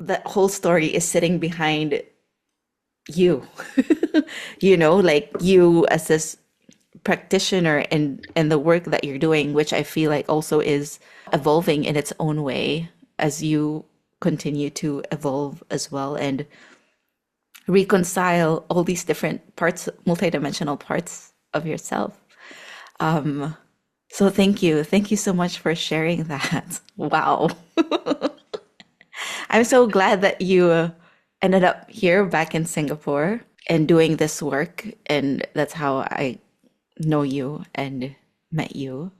that whole story is sitting behind you. You know, like you as this practitioner and the work that you're doing, which I feel like also is evolving in its own way as you continue to evolve as well and reconcile all these different parts, multidimensional parts of yourself. So thank you. Thank you so much for sharing that. Wow. I'm so glad that you ended up here back in Singapore and doing this work. And that's how I know you and met you.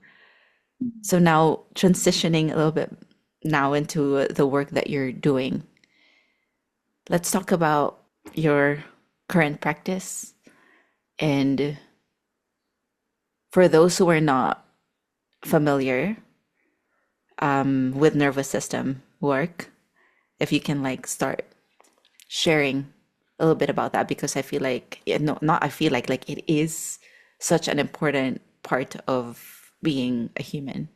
So now transitioning a little bit now into the work that you're doing. Let's talk about your current practice. And for those who are not familiar with nervous system work, if you can like start sharing a little bit about that, because I feel like, no, not I feel like it is such an important part of being a human.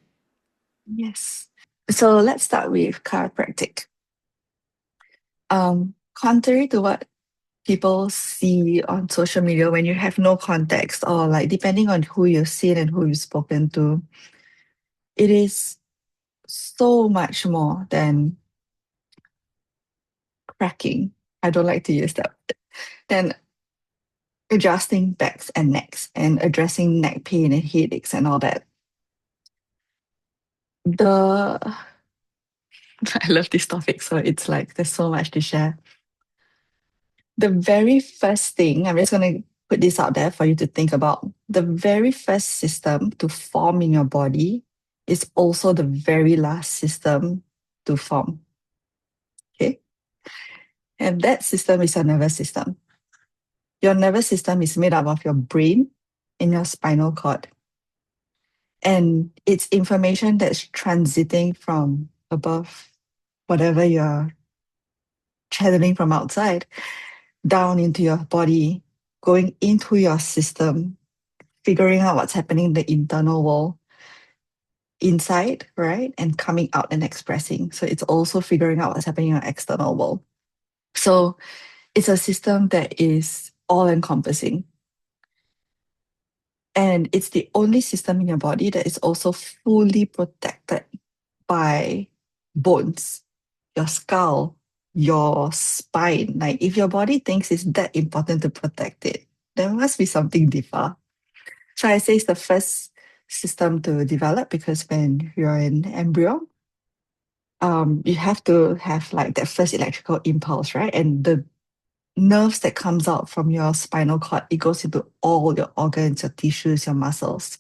Yes. So let's start with chiropractic. Contrary to what people see on social media, when you have no context or like depending on who you've seen and who you've spoken to, it is so much more than cracking. I don't like to use that. Than adjusting backs and necks and addressing neck pain and headaches and all that. The I love this topic, so it's like there's so much to share. The very first thing, I'm just going to put this out there for you to think about. The very first system to form in your body is also the very last system to form. Okay? And that system is your nervous system. Your nervous system is made up of your brain and your spinal cord. And it's information that's transiting from above, whatever you're channeling from outside, down into your body, going into your system, figuring out what's happening in the internal world inside, right? And coming out and expressing. So it's also figuring out what's happening in your external world. So it's a system that is all encompassing. And it's the only system in your body that is also fully protected by bones, your skull, your spine. Like if your body thinks it's that important to protect it, there must be something deeper. So I say it's the first system to develop because when you're in embryo, you have to have like that first electrical impulse, right? And the nerves that comes out from your spinal cord, it goes into all your organs, your tissues, your muscles.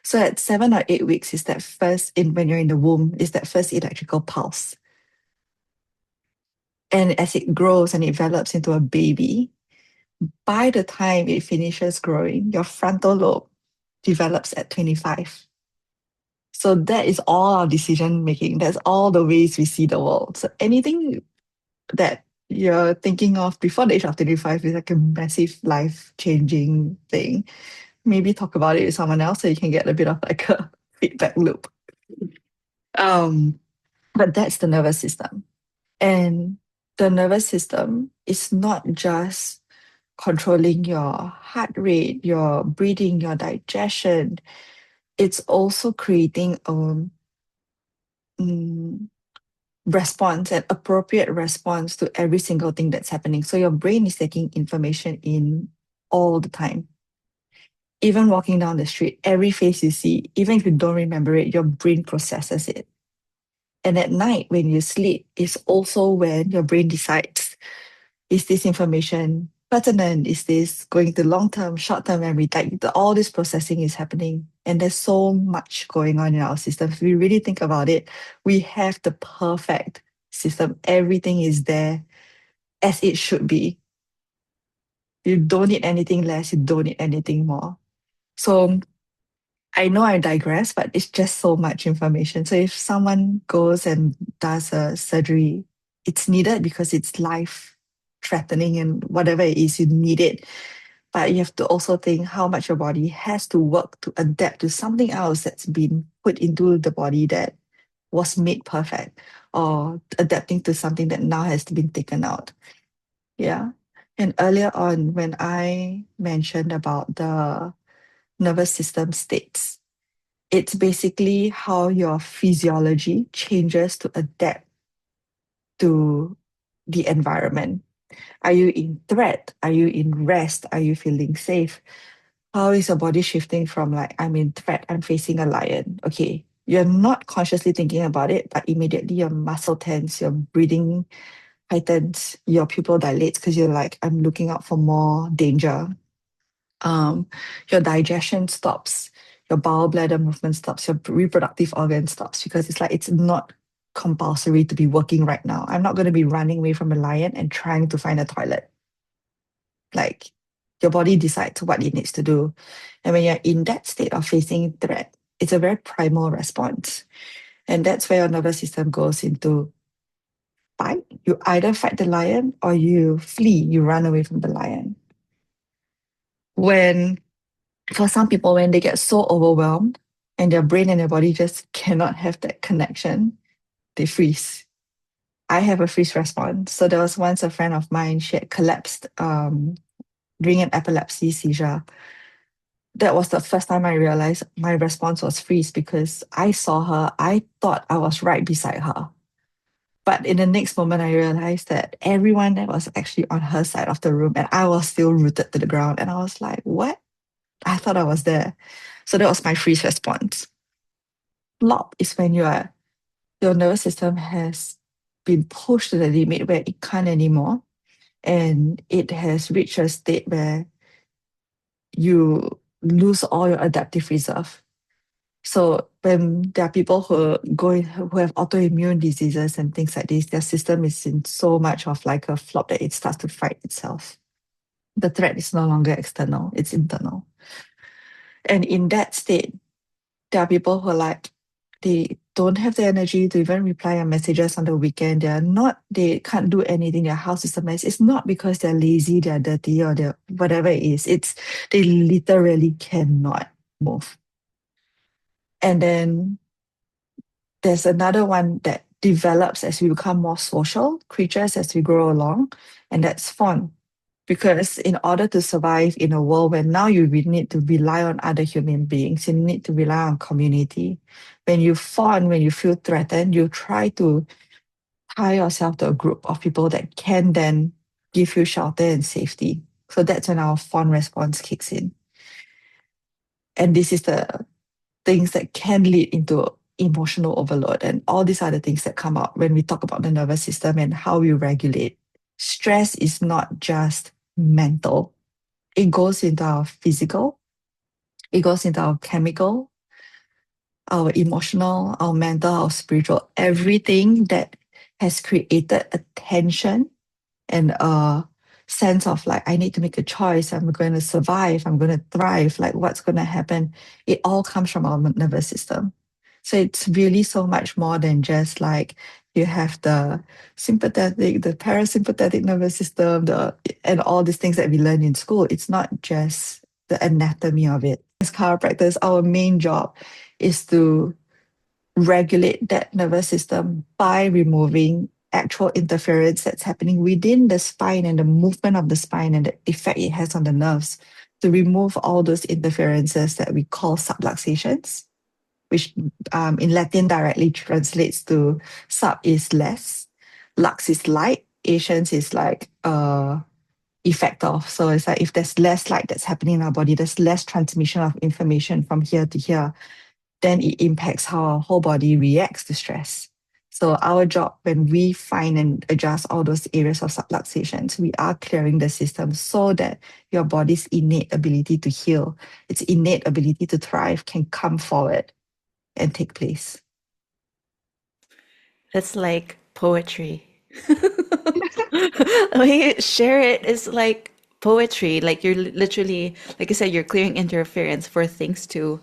So at 7 or 8 weeks is that first in when you're in the womb, is that first electrical pulse. And as it grows and it develops into a baby, by the time it finishes growing, your frontal lobe develops at 25. So that is all our decision making. That's all the ways we see the world. So anything that you're thinking of before the age of 25 is like a massive life changing thing. Maybe talk about it with someone else so you can get a bit of like a feedback loop. Um, but that's the nervous system. And the nervous system is not just controlling your heart rate, your breathing, your digestion. It's also creating a mm, response, an appropriate response to every single thing that's happening. So your brain is taking information in all the time. Even walking down the street, every face you see, even if you don't remember it, your brain processes it. And at night, when you sleep, is also when your brain decides, is this information pertinent? Is this going to long-term, short-term memory? Like all this processing is happening. And there's so much going on in our system. If we really think about it, we have the perfect system. Everything is there as it should be. You don't need anything less, you don't need anything more. So I know I digress, but it's just so much information. So if someone goes and does a surgery, it's needed because it's life threatening and whatever it is, you need it. But you have to also think how much your body has to work to adapt to something else that's been put into the body that was made perfect. or adapting to something that now has been taken out. Yeah. And earlier on, when I mentioned about the nervous system states, it's basically how your physiology changes to adapt to the environment. Are you in threat? Are you in rest? Are you feeling safe? How is your body shifting from like, I'm in threat, I'm facing a lion? Okay, you're not consciously thinking about it, but immediately your muscle tense, your breathing tightens, your pupil dilates because you're like, I'm looking out for more danger. Um, your digestion stops, your bowel bladder movement stops, your reproductive organ stops because it's like it's not compulsory to be working right now. I'm not going to be running away from a lion and trying to find a toilet. Like your body decides what it needs to do. And when you're in that state of facing threat, it's a very primal response. And that's where your nervous system goes into fight. You either fight the lion or you flee, you run away from the lion. When, for some people, when they get so overwhelmed and their brain and their body just cannot have that connection, they freeze. I have a freeze response. So there was once a friend of mine, she had collapsed during an epilepsy seizure. That was the first time I realized my response was freeze because I saw her. I thought I was right beside her. But in the next moment, I realized that everyone that was actually on her side of the room and I was still rooted to the ground. And I was like, what? I thought I was there. So that was my freeze response. Flop is when your nervous system has been pushed to the limit where it can't anymore. And it has reached a state where you lose all your adaptive reserve. So when there are people who have autoimmune diseases and things like this, their system is in so much of like a flop that it starts to fight itself. The threat is no longer external, it's internal. And in that state, there are people who are like, they don't have the energy to even reply on messages on the weekend. They can't do anything. Their house is a mess. It's not because they're lazy, they're dirty, or they're whatever it is. It's they literally cannot move. And then there's another one that develops as we become more social creatures as we grow along, and that's fawn. Because in order to survive in a world where now you really need to rely on other human beings, you need to rely on community. When you fawn, when you feel threatened, you try to tie yourself to a group of people that can then give you shelter and safety. So that's when our fawn response kicks in. And this is the things that can lead into emotional overload. And all these are the things that come up when we talk about the nervous system and how we regulate. Stress is not just mental, it goes into our physical, it goes into our chemical, our emotional, our mental, our spiritual, everything that has created a tension and a sense of like, I need to make a choice. I'm going to survive. I'm going to thrive. Like, what's going to happen? It all comes from our nervous system. So it's really so much more than just like you have the sympathetic, the parasympathetic nervous system, and all these things that we learn in school. It's not just the anatomy of it. As chiropractors, our main job is to regulate that nervous system by removing actual interference that's happening within the spine and the movement of the spine and the effect it has on the nerves, to remove all those interferences that we call subluxations, which in Latin directly translates to sub is less, lux is light, Asians is like effect of. So it's like if there's less light that's happening in our body, there's less transmission of information from here to here, then it impacts how our whole body reacts to stress. So our job, when we find and adjust all those areas of subluxations, we are clearing the system so that your body's innate ability to heal, its innate ability to thrive can come forward and take place. That's like poetry. The way you share it is like poetry. Like you're literally, like I said, you're clearing interference for things to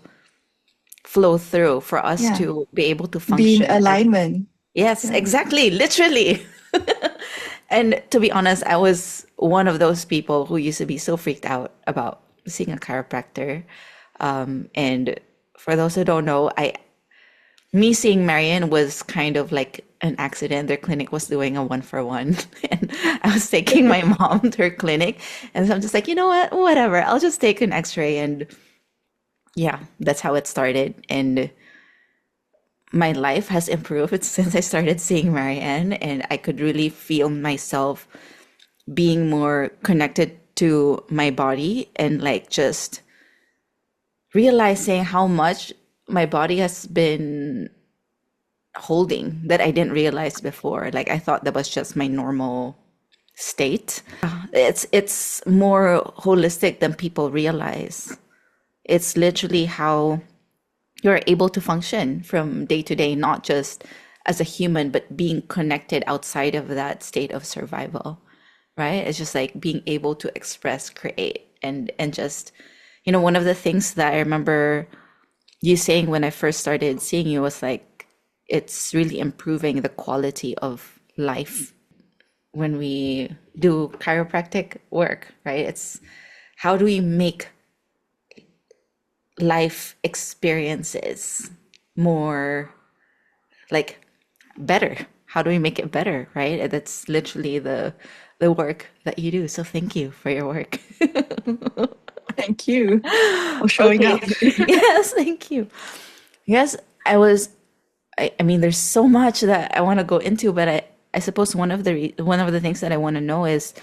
flow through, for us Yeah. to be able to Be in function. alignment. Yes, Yeah. exactly, literally. And to be honest, I was one of those people who used to be so freaked out about seeing a chiropractor. And for those who don't know, me seeing Marianne was kind of like an accident. Their clinic was doing a 1-for-1, and I was taking my mom to her clinic, and so I'm just like, you know what, whatever, I'll just take an X-ray, and yeah, that's how it started. And my life has improved since I started seeing Marianne, and I could really feel myself being more connected to my body and like just realizing how much my body has been holding that I didn't realize before. Like I thought that was just my normal state. It's more holistic than people realize. It's literally how you're able to function from day to day, not just as a human, but being connected outside of that state of survival, right? It's just like being able to express, create, and just, one of the things that I remember you saying when I first started seeing you was like, it's really improving the quality of life when we do chiropractic work, right? It's how do we make life experiences more like better? How do we make it better, right? And that's literally the work that you do. So thank you for your work. Thank you for showing Okay. up. Yes, thank you. Yes, I mean, there's so much that I want to go into, but I suppose one of the things that I want to know is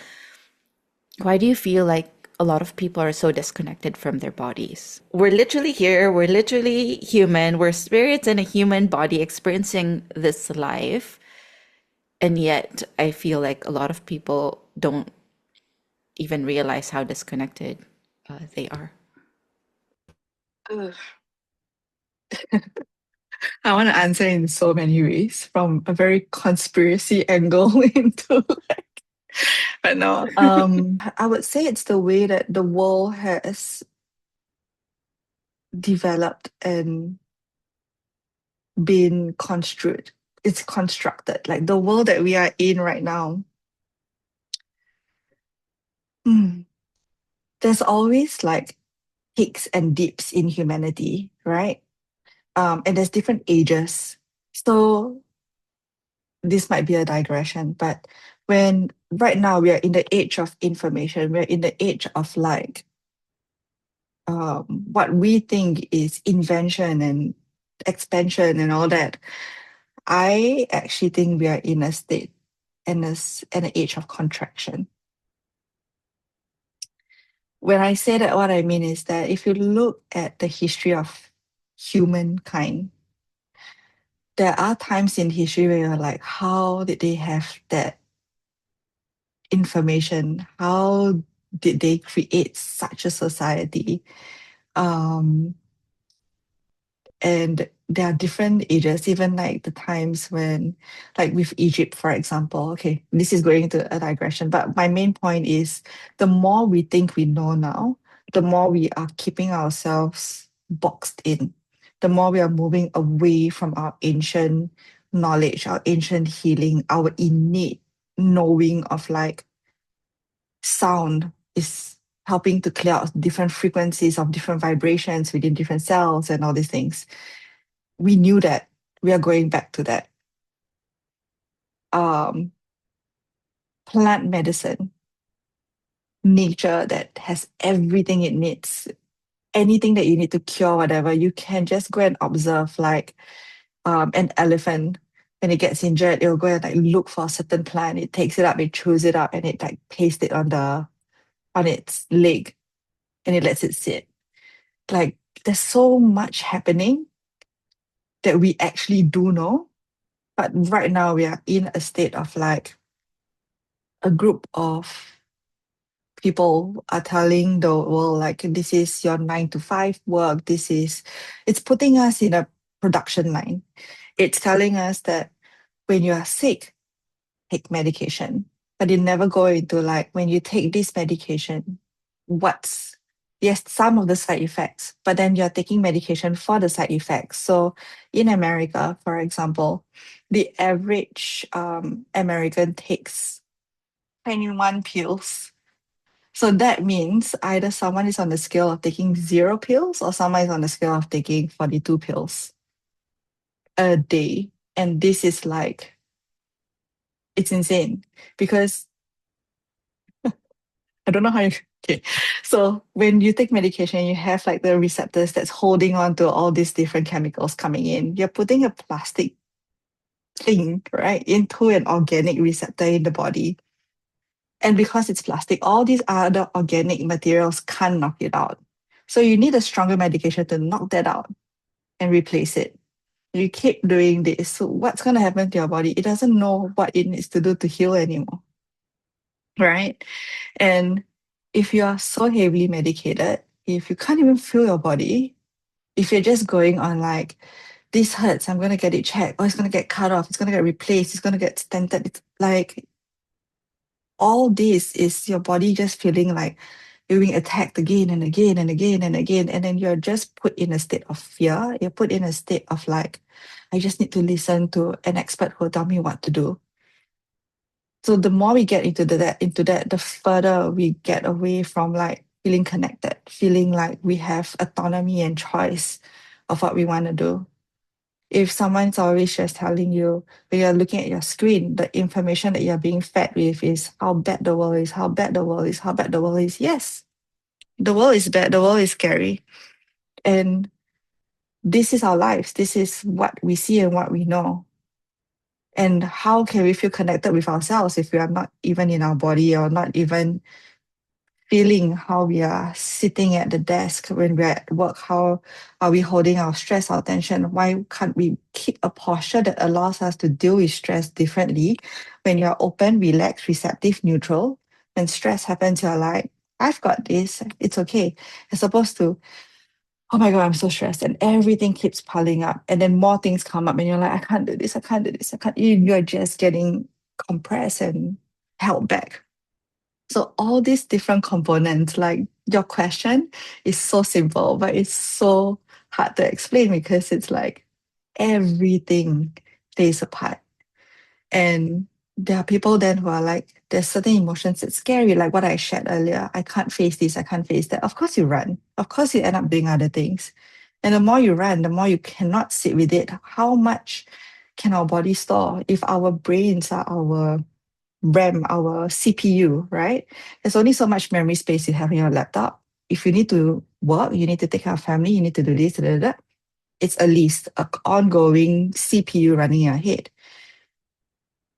why do you feel like a lot of people are so disconnected from their bodies? We're literally here, we're literally human, we're spirits in a human body experiencing this life, and yet I feel like a lot of people don't even realize how disconnected they are. Ugh. I want to answer in so many ways, from a very conspiracy angle into but no. I would say it's the way that the world has developed and been construed. It's constructed. Like the world that we are in right now. hmm, there's always like peaks and dips in humanity, right? And there's different ages. So this might be a digression, but when right now we are in the age of information, we're in the age of like what we think is invention and expansion and all that. I actually think we are in a state and an age of contraction. When I say that, what I mean is that if you look at the history of humankind, there are times in history where you're like, how did they have that information? How did they create such a society? Um, and there are different ages, even like the times when, like with Egypt, for example. Okay, this is going into a digression, but my main point is the more we think we know now, the more we are keeping ourselves boxed in, the more we are moving away from our ancient knowledge, our ancient healing, our innate knowing of like sound is helping to clear out different frequencies of different vibrations within different cells and all these things. We knew that we are going back to that. Um, Plant medicine, nature that has everything it needs, anything that you need to cure, whatever, you can just go and observe like an elephant. When it gets injured, it'll go and like look for a certain plant. It takes it up, it chews it up, and it like pastes it on its leg, and it lets it sit. Like there's so much happening that we actually do know, but right now we are in a state of like a group of people are telling the world like this is your 9 to 5 work. It's putting us in a production line. It's telling us that when you are sick, take medication, but it never go into like when you take this medication, what's yes, some of the side effects, but then you're taking medication for the side effects. So in America, for example, the average American takes 21 pills. So that means either someone is on the scale of taking 0 pills or someone is on the scale of taking 42 pills a day. And this is like It's insane because I don't know how you. Okay. So when you take medication, you have like the receptors that's holding on to all these different chemicals coming in. You're putting a plastic thing, right, into an organic receptor in the body. And because it's plastic, all these other organic materials can't knock it out. So you need a stronger medication to knock that out and replace it. You keep doing this. So what's going to happen to your body? It doesn't know what it needs to do to heal anymore, right? And if you are so heavily medicated, if you can't even feel your body, if you're just going on like, this hurts, I'm going to get it checked, or it's going to get cut off, it's going to get replaced, it's going to get stented. It's like all this is your body just feeling like you're being attacked again and again and again and again. And then you're just put in a state of fear. You're put in a state of like, I just need to listen to an expert who will tell me what to do. So the more we get into that, the further we get away from like feeling connected, feeling like we have autonomy and choice of what we want to do. If someone's always just telling you when you're looking at your screen, the information that you're being fed with is how bad the world is, how bad the world is, how bad the world is. Yes, the world is bad, the world is scary. And this is our lives. This is what we see and what we know. And how can we feel connected with ourselves if we are not even in our body or not even feeling how we are sitting at the desk when we're at work? How are we holding our stress, our tension? Why can't we keep a posture that allows us to deal with stress differently? When you're open, relaxed, receptive, neutral, when stress happens, you're like, I've got this, it's okay. As opposed to, oh my God, I'm so stressed, and everything keeps piling up. And then more things come up, and you're like, I can't do this, I can't do this, I can't. You're just getting compressed and held back. So all these different components, like your question is so simple, but it's so hard to explain because it's like everything plays a part. And there are people then who are like, there's certain emotions that's scary, like what I shared earlier. I can't face this, I can't face that. Of course you run. Of course you end up doing other things. And the more you run, the more you cannot sit with it. How much can our body store if our brains are our RAM, our CPU, right? There's only so much memory space you have in your laptop. If you need to work, you need to take care of family, you need to do this, da, da, da. It's a list, an ongoing CPU running in your head.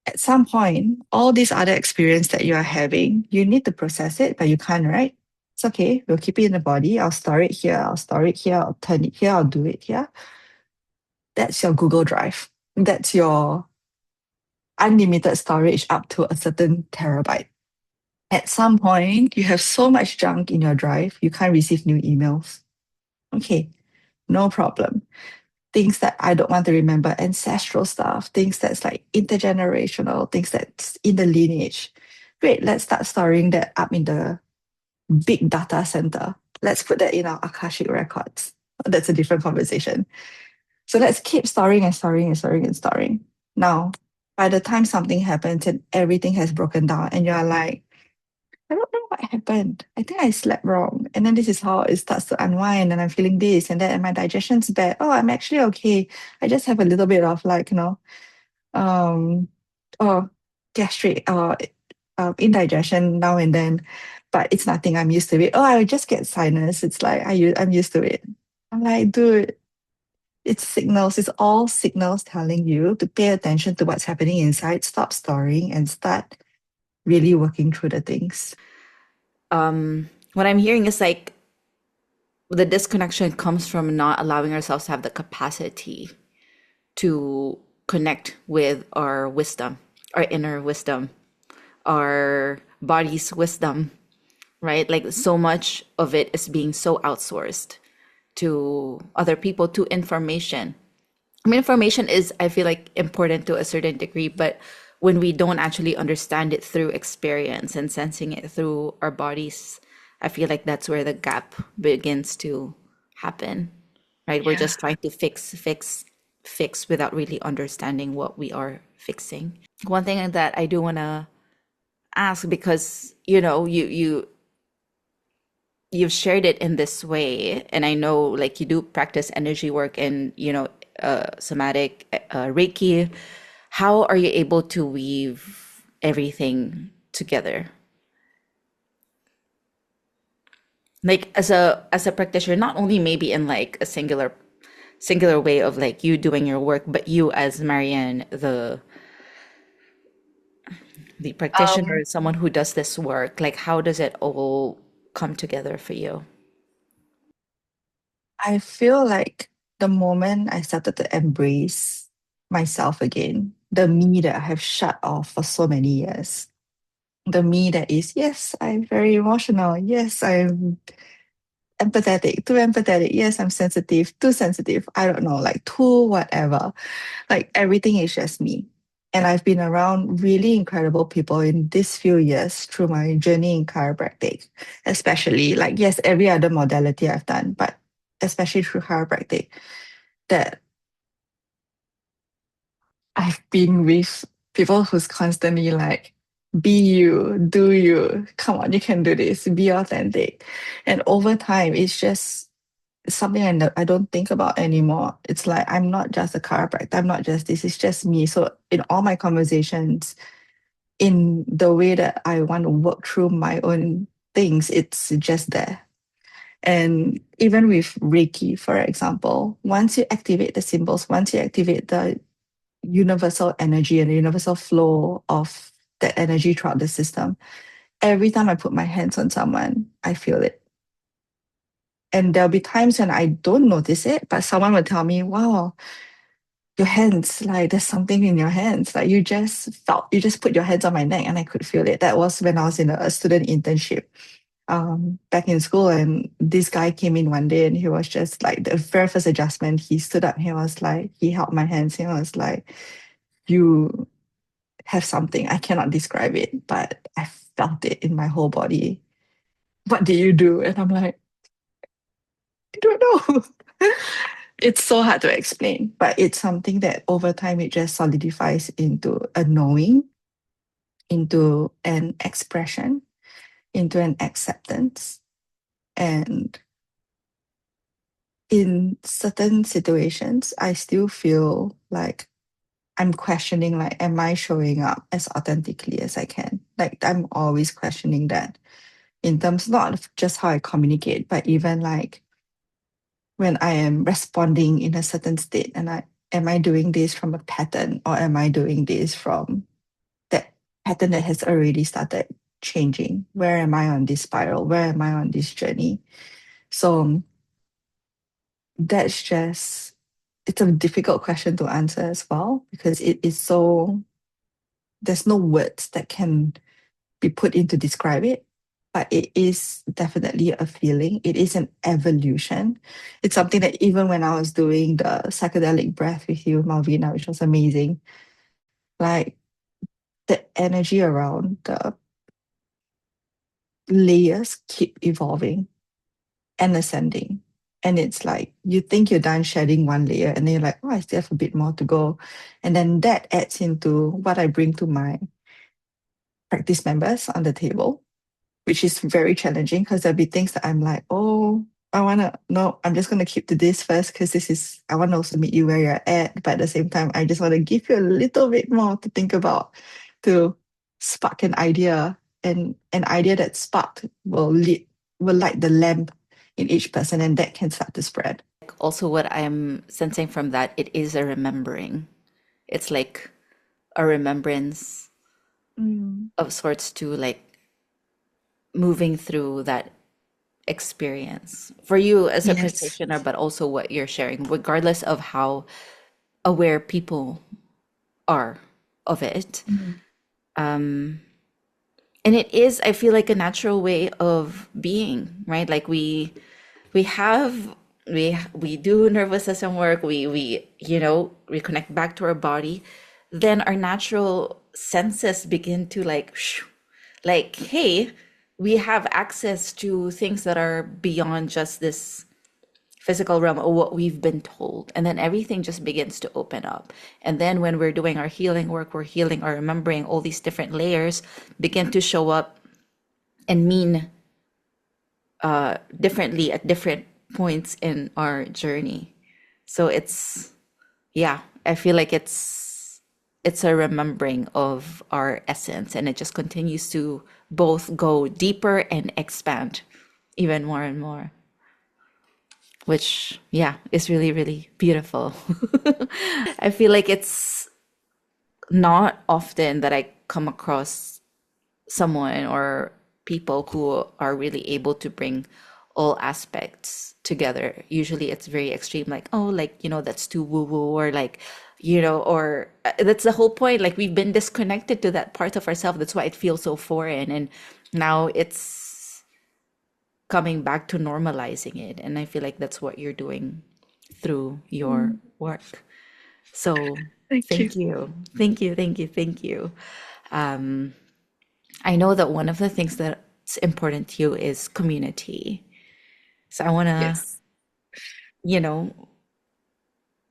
At some point, all these other experience that you are having, you need to process it, but you can't, right? It's okay. We'll keep it in the body. I'll store it here. I'll store it here. I'll turn it here. I'll do it here. That's your Google Drive. That's your unlimited storage up to a certain terabyte. At some point, you have so much junk in your drive, you can't receive new emails. Okay, no problem. Things that I don't want to remember, ancestral stuff, things that's like intergenerational, things that's in the lineage. Great, let's start storing that up in the big data center. Let's put that in our Akashic records. That's a different conversation. So let's keep storing and storing and storing and storing. Now, by the time something happens and everything has broken down, and you're like, I don't know what happened. I think I slept wrong. And then this is how it starts to unwind, and I'm feeling this and that, and my digestion's bad. Oh, I'm actually okay. I just have a little bit of like, um, oh, gastric or indigestion now and then, but it's nothing. I'm used to it. Oh, I just get sinus. It's like I'm used to it. I'm like, dude, it's signals. It's all signals telling you to pay attention to what's happening inside, stop storing, and start really working through the things. What I'm hearing is like the disconnection comes from not allowing ourselves to have the capacity to connect with our wisdom, our inner wisdom, our body's wisdom, right? Like so much of it is being so outsourced to other people, to information. I mean, information is, I feel like, important to a certain degree, but when we don't actually understand it through experience and sensing it through our bodies, I feel like that's where the gap begins to happen, right? We're Yeah. just trying to fix without really understanding what we are fixing. One thing that I do want to ask, because you've shared it in this way, and I know like you do practice energy work and somatic Reiki. How are you able to weave everything together. Like as a practitioner, not only maybe in like a singular way of like you doing your work, but you as Marianne, the Um, practitioner, someone who does this work, like how does it all come together for you? I feel like the moment I started to embrace myself again, the me that I have shut off for so many years, the me that is, yes, I'm very emotional. Yes, I'm empathetic, too empathetic. Yes, I'm sensitive, too sensitive. I don't know, like too whatever. Like everything is just me. And I've been around really incredible people in these few years through my journey in chiropractic, especially like, yes, every other modality I've done, but especially through chiropractic, that I've been with people who's constantly like, be you, do you, come on, you can do this, be authentic. And over time, it's just something I don't think about anymore. It's like, I'm not just a chiropractor, I'm not just this, it's just me. So in all my conversations, in the way that I want to work through my own things, it's just there. And even with Reiki, for example, once you activate the symbols, once you activate the universal energy and the universal flow of that energy throughout the system, every time I put my hands on someone, I feel it. And there'll be times when I don't notice it, but someone will tell me, wow, your hands, like there's something in your hands. Like you just put your hands on my neck and I could feel it. That was when I was in a student internship back in school. And this guy came in one day and he was just like, the very first adjustment, he stood up, he was like, he held my hands, he was like, you have something. I cannot describe it, but I felt it in my whole body. What did you do? And I'm like, I don't know. It's so hard to explain, but it's something that over time it just solidifies into a knowing, into an expression, into an acceptance. And in certain situations, I still feel like I'm questioning, like, am I showing up as authentically as I can? Like, I'm always questioning that in terms not of just how I communicate, but even like when I am responding in a certain state and I am I doing this from a pattern or am I doing this from that pattern that has already started changing? Where am I on this spiral? Where am I on this journey? So that's just it's a difficult question to answer as well because it is so there's no words that can be put in to describe it, but it is definitely a feeling. It is an evolution. It's something that even when I was doing the psychedelic breath with you, Malvina, which was amazing, like the energy around the layers keep evolving and ascending. And it's like you think you're done shedding one layer, and then you're like, oh, I still have a bit more to go. And then that adds into what I bring to my practice members on the table, which is very challenging because there'll be things that I'm like, oh, no, I'm just going to keep to this first because I want to also meet you where you're at. But at the same time, I just want to give you a little bit more to think about to spark an idea. And an idea that sparked will light the lamp in each person and that can start to spread. Also, what I'm sensing from that, it is a remembering. It's like a remembrance Mm. of sorts to like moving through that experience for you as a Yes. practitioner, but also what you're sharing, regardless of how aware people are of it. Mm. And it is, I feel like a natural way of being, right? Like we have we do nervous system work, we connect back to our body, then our natural senses begin to like like, hey, we have access to things that are beyond just this physical realm or what we've been told. And then everything just begins to open up. And then when we're doing our healing work, we're healing or remembering, all these different layers begin to show up and mean differently at different points in our journey. So yeah, I feel like it's a remembering of our essence, and it just continues to both go deeper and expand even more and more, which, yeah, is really, really beautiful. I feel like it's not often that I come across someone or people who are really able to bring all aspects together. Usually it's very extreme, like, oh, like, that's too woo woo, or like, or that's the whole point. Like, we've been disconnected to that part of ourselves. That's why it feels so foreign. And now it's coming back to normalizing it. And I feel like that's what you're doing through your Mm, work. So thank you. thank you. Thank you. Thank you. Thank you. I know that one of the things that's important to you is community. So I want to, Yes. you know,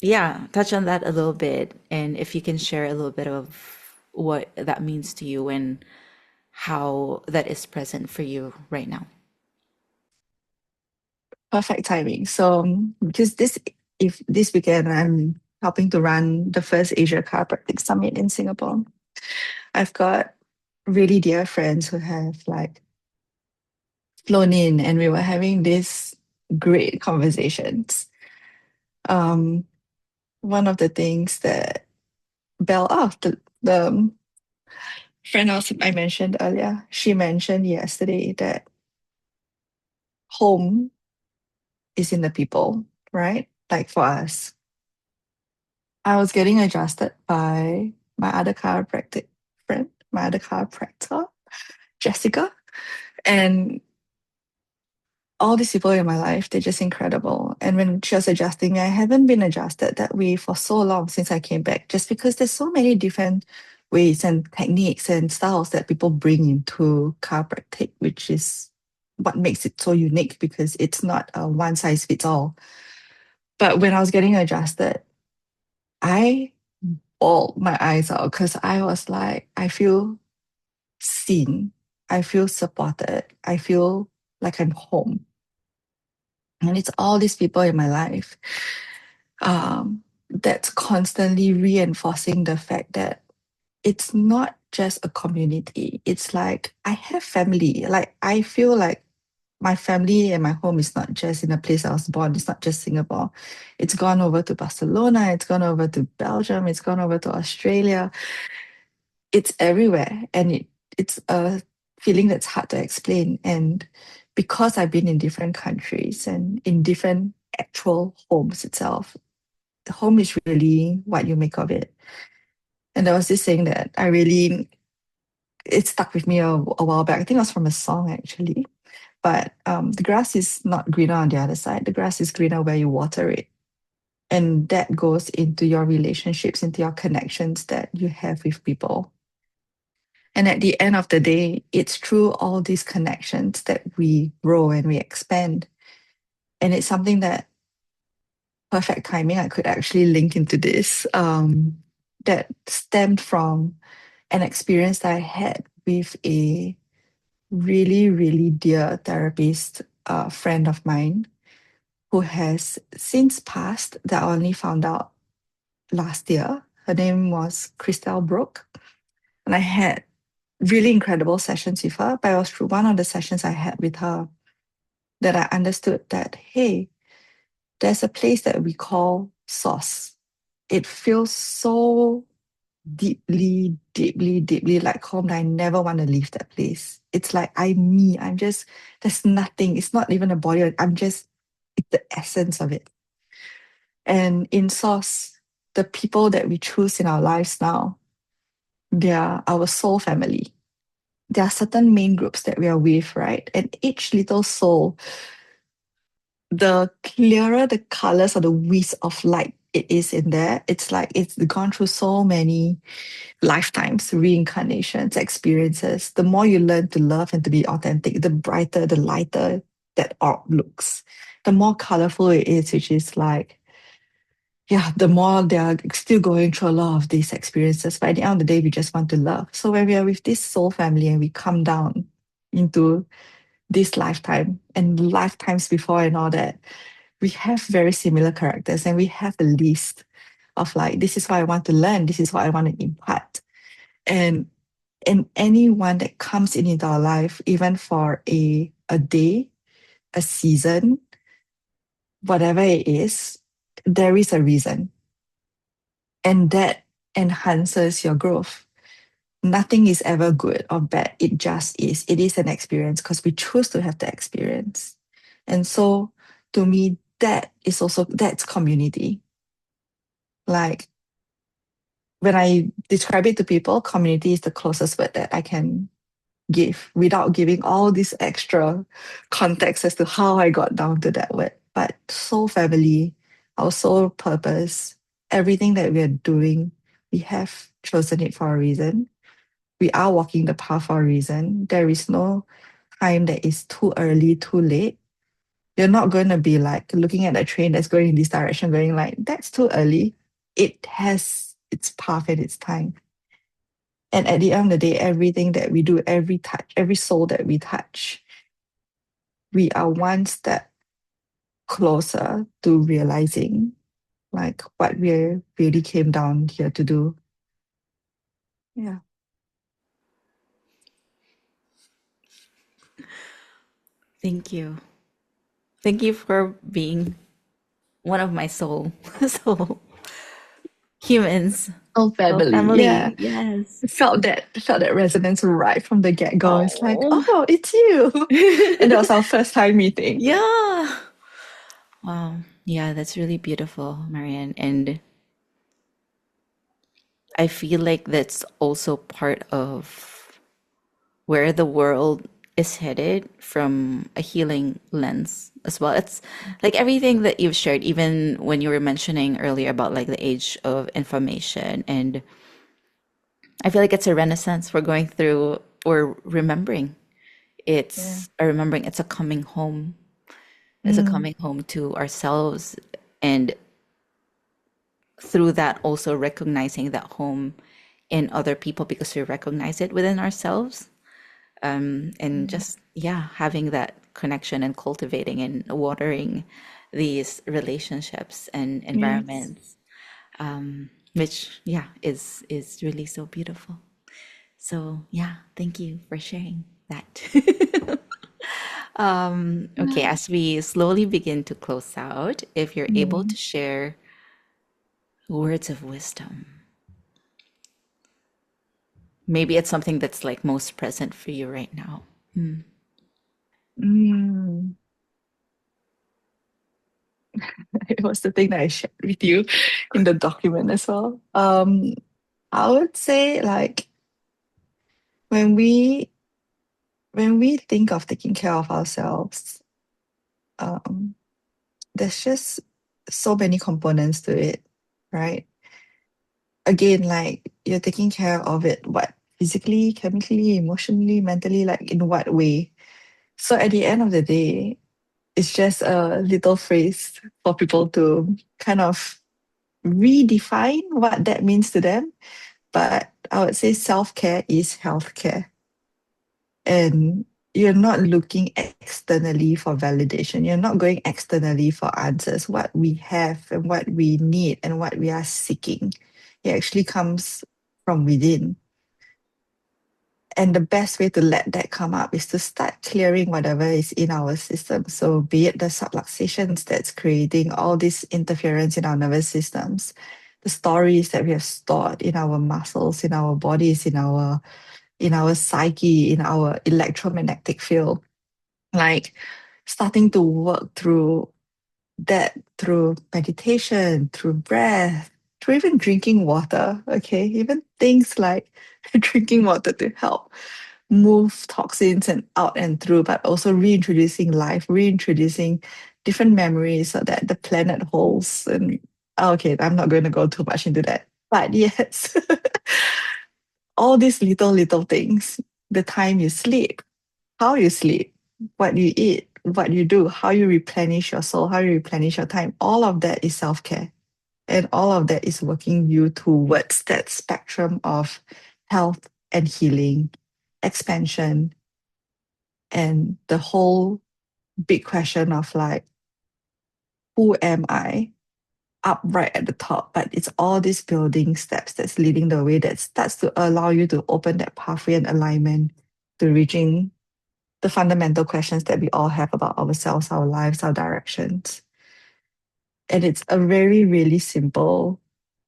yeah, touch on that a little bit. And if you can share a little bit of what that means to you and how that is present for you right now. Perfect timing. So, because if this weekend I'm helping to run the first Asia Chiropractic Summit in Singapore, I've got really dear friends who have like flown in, and we were having these great conversations. Um, One of the things that the friend I mentioned earlier, she mentioned yesterday that home is in the people, right? Like for us, I was getting adjusted by my other chiropractic friend, my other chiropractor, Jessica. And all these people in my life, they're just incredible. And when she was adjusting me, I haven't been adjusted that way for so long since I came back, just because there's so many different ways and techniques and styles that people bring into chiropractic, which is what makes it so unique because it's not a one size fits all. But when I was getting adjusted, I bawled my eyes out because I was like, I feel seen, I feel supported, I feel like I'm home. And it's all these people in my life that's constantly reinforcing the fact that it's not just a community. It's like I have family. Like I feel like my family and my home is not just in the place I was born. It's not just Singapore. It's gone over to Barcelona. It's gone over to Belgium. It's gone over to Australia. It's everywhere. And it's a feeling that's hard to explain. And because I've been in different countries and in different actual homes itself, the home is really what you make of it. And there was this saying that it stuck with me a while back. I think it was from a song actually. But the grass is not greener on the other side. The grass is greener where you water it. And that goes into your relationships, into your connections that you have with people. And at the end of the day, it's through all these connections that we grow and we expand. And it's something that perfect timing, I could actually link into this, that stemmed from an experience that I had with a really, really dear therapist, friend of mine who has since passed, that I only found out last year. Her name was Christelle Brooke. And I had really incredible sessions with her, but it was through one of the sessions I had with her that I understood that, hey, there's a place that we call source. It feels so deeply, deeply, deeply like home that I never want to leave that place. It's like I'm me. I'm just, there's nothing. It's not even a body. I'm just, it's the essence of it. And in source, the people that we choose in our lives now, they are our soul family. There are certain main groups that we are with, right? And each little soul, the clearer the colors or the wisp of light it is in there, it's like it's gone through so many lifetimes, reincarnations, experiences. The more you learn to love and to be authentic, the brighter, the lighter that orb looks, the more colorful it is, which is like, yeah, the more they are still going through a lot of these experiences. But at the end of the day, we just want to love. So when we are with this soul family and we come down into this lifetime and lifetimes before and all that, we have very similar characters and we have a list of like, this is what I want to learn, this is what I want to impart. And anyone that comes into our life, even for a day, a season, whatever it is, there is a reason. And that enhances your growth. Nothing is ever good or bad. It just is. It is an experience because we choose to have the experience. And so to me, that's community. Like when I describe it to people, community is the closest word that I can give without giving all this extra context as to how I got down to that word. But soul family, our sole purpose, everything that we are doing, we have chosen it for a reason. We are walking the path for a reason. There is no time that is too early, too late. You're not going to be like looking at a train that's going in this direction, going like, that's too early. It has its path and its time. And at the end of the day, everything that we do, every touch, every soul that we touch, we are one step closer to realizing like what we really came down here to do. Yeah. Thank you. Thank you for being one of my soul humans. Oh, Soul family. Yeah. family. Yes. Felt that resonance right from the get-go. It's like, Oh. oh, it's you. And that was our first time meeting. Yeah. Wow. Yeah, that's really beautiful, Marianne. And I feel like that's also part of where the world is headed from a healing lens as well. It's like everything that you've shared, even when you were mentioning earlier about like the age of information. And I feel like it's a renaissance we're going through or remembering. Yeah. It's a remembering, it's a coming home. It's a Mm, coming home to ourselves. And through that, also recognizing that home in other people because we recognize it within ourselves. And yeah. just, yeah, having that connection and cultivating and watering these relationships and Yes. environments, which, yeah, is really so beautiful. So, yeah, thank you for sharing that. Okay, as we slowly begin to close out, if you're able Mm, to share words of wisdom, maybe it's something that's like most present for you right now. mm. It was the thing that I shared with you in the document as well. I would say like when we when we think of taking care of ourselves, um, there's just so many components to it, right? Again, like you're taking care of it, what physically, chemically, emotionally, mentally, like in what way? So at the end of the day, it's just a little phrase for people to kind of redefine what that means to them. But I would say self care is healthcare. And you're not looking externally for validation. You're not going externally for answers. What we have and what we need and what we are seeking, it actually comes from within. And the best way to let that come up is to start clearing whatever is in our system. So, be it the subluxations that's creating all this interference in our nervous systems, the stories that we have stored in our muscles, in our bodies, in our psyche, in our electromagnetic field, like starting to work through that through meditation, through breath, through even drinking water. Okay, even things like drinking water to help move toxins and out and through, but also reintroducing life, reintroducing different memories so that the planet holds. And okay, I'm not going to go too much into that. But yes, all these little things, the time you sleep, how you sleep, what you eat, what you do, how you replenish your soul, how you replenish your time, all of that is self care. And all of that is working you towards that spectrum of health and healing, expansion, and the whole big question of like, who am I up right at the top, but it's all these building steps that's leading the way that starts to allow you to open that pathway and alignment to reaching the fundamental questions that we all have about ourselves, our lives, our directions. And it's a very, really simple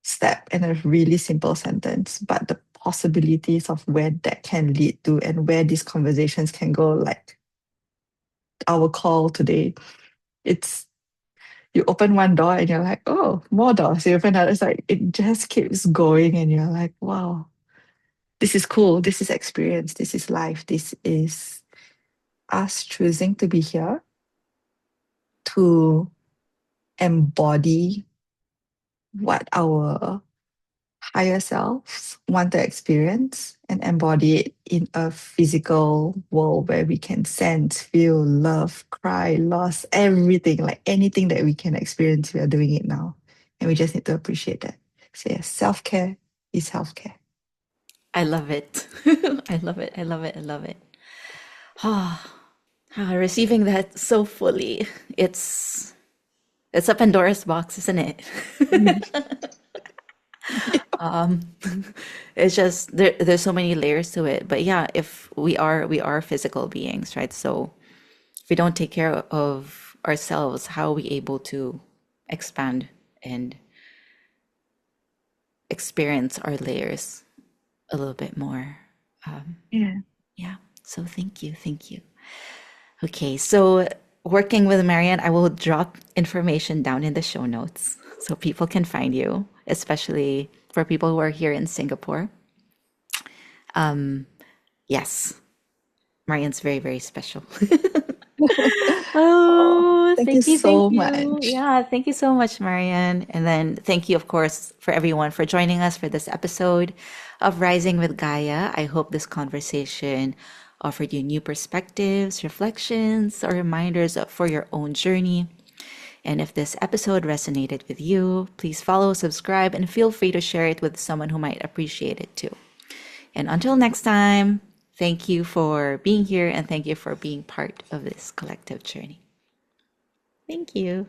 step and a really simple sentence, but the possibilities of where that can lead to and where these conversations can go, like our call today, it's you open one door and you're like, oh, more doors. You open another, it's like it just keeps going, and you're like, wow, this is cool. This is experience. This is life. This is us choosing to be here to embody what our higher selves want to experience and embody it in a physical world where we can sense, feel, love, cry, loss, everything, like anything that we can experience, we are doing it now. And we just need to appreciate that. So, yes, self care is health care. I love it. I love it. I love it. I love it. Receiving that so fully. It's a Pandora's box, isn't it? It's just there's so many layers to it. But yeah, if we are physical beings, right? So if we don't take care of ourselves, how are we able to expand and experience our layers a little bit more? Yeah. Yeah. So thank you. Thank you. Okay, so working with Marianne, I will drop information down in the show notes so people can find you, especially for people who are here in Singapore. Yes, Marianne's very, very special. Oh, Oh, thank you thank you, thank so you. much. Yeah, thank you so much, Marianne. And then thank you, of course, for everyone for joining us for this episode of Rising with Gaia. I hope this conversation offered you new perspectives, reflections, or reminders for your own journey. And if this episode resonated with you, please follow, subscribe, and feel free to share it with someone who might appreciate it too. And until next time, thank you for being here and thank you for being part of this collective journey. Thank you.